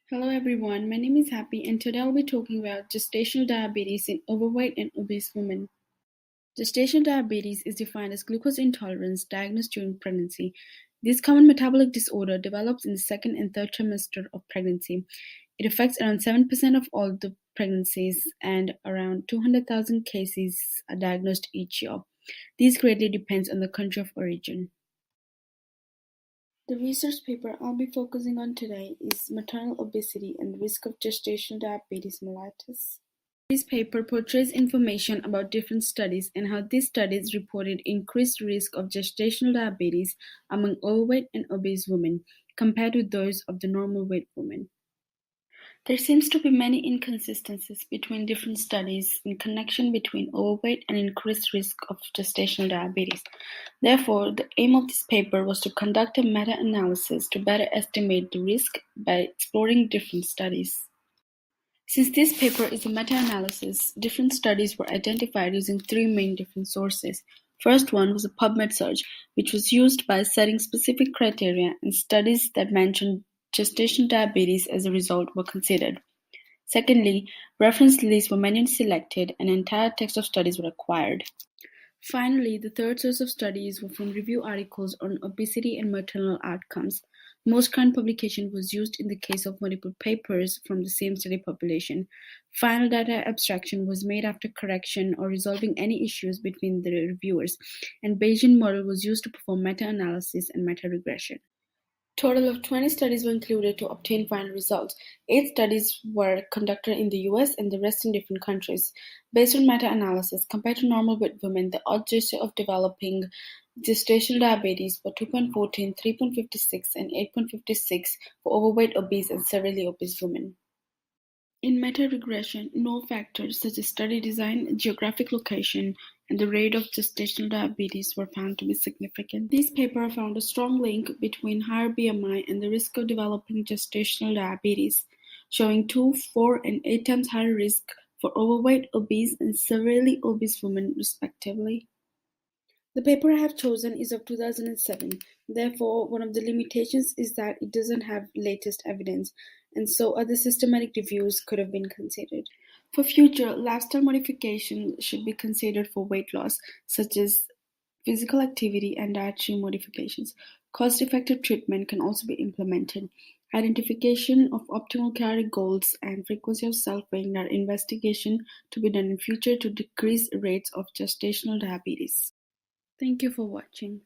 Hello everyone, my name is Happy and today I'll be talking about gestational diabetes in overweight and obese women. Gestational diabetes is defined as glucose intolerance diagnosed during pregnancy. This common metabolic disorder develops in the second and third trimester of pregnancy. It affects around 7% of all the pregnancies and around 200,000 cases are diagnosed each year. This greatly depends on the country of origin. The research paper I'll be focusing on today is maternal obesity and the risk of gestational diabetes mellitus. This paper portrays information about different studies and how these studies reported increased risk of gestational diabetes among overweight and obese women compared with those of the normal weight women. There seems to be many inconsistencies between different studies in connection between overweight and increased risk of gestational diabetes. Therefore, the aim of this paper was to conduct a meta-analysis to better estimate the risk by exploring different studies. Since this paper is a meta-analysis, different studies were identified using three main different sources. First one was a PubMed search, which was used by setting specific criteria, and studies that mentioned gestational diabetes as a result were considered. Secondly, reference lists were manually selected and an entire text of studies were acquired. Finally, the third source of studies were from review articles on obesity and maternal outcomes. The most current publication was used in the case of multiple papers from the same study population. Final data abstraction was made after correction or resolving any issues between the reviewers, and Bayesian model was used to perform meta-analysis and meta-regression. Total of 20 studies were included to obtain final results. 8 studies were conducted in the US and the rest in different countries. Based on meta-analysis, compared to normal weight women, the odds ratio of developing gestational diabetes were 2.14, 3.56, and 8.56 for overweight, obese, and severely obese women. In meta-regression, no factors such as study design, geographic location, and the rate of gestational diabetes were found to be significant. This paper found a strong link between higher BMI and the risk of developing gestational diabetes, showing 2, 4, and 8 times higher risk for overweight, obese, and severely obese women, respectively. The paper I have chosen is of 2007, therefore one of the limitations is that it doesn't have latest evidence, and so other systematic reviews could have been considered. For future, lifestyle modifications should be considered for weight loss, such as physical activity and dietary modifications. Cost-effective treatment can also be implemented. Identification of optimal caloric goals and frequency of self-weighing are investigation to be done in future to decrease rates of gestational diabetes. Thank you for watching.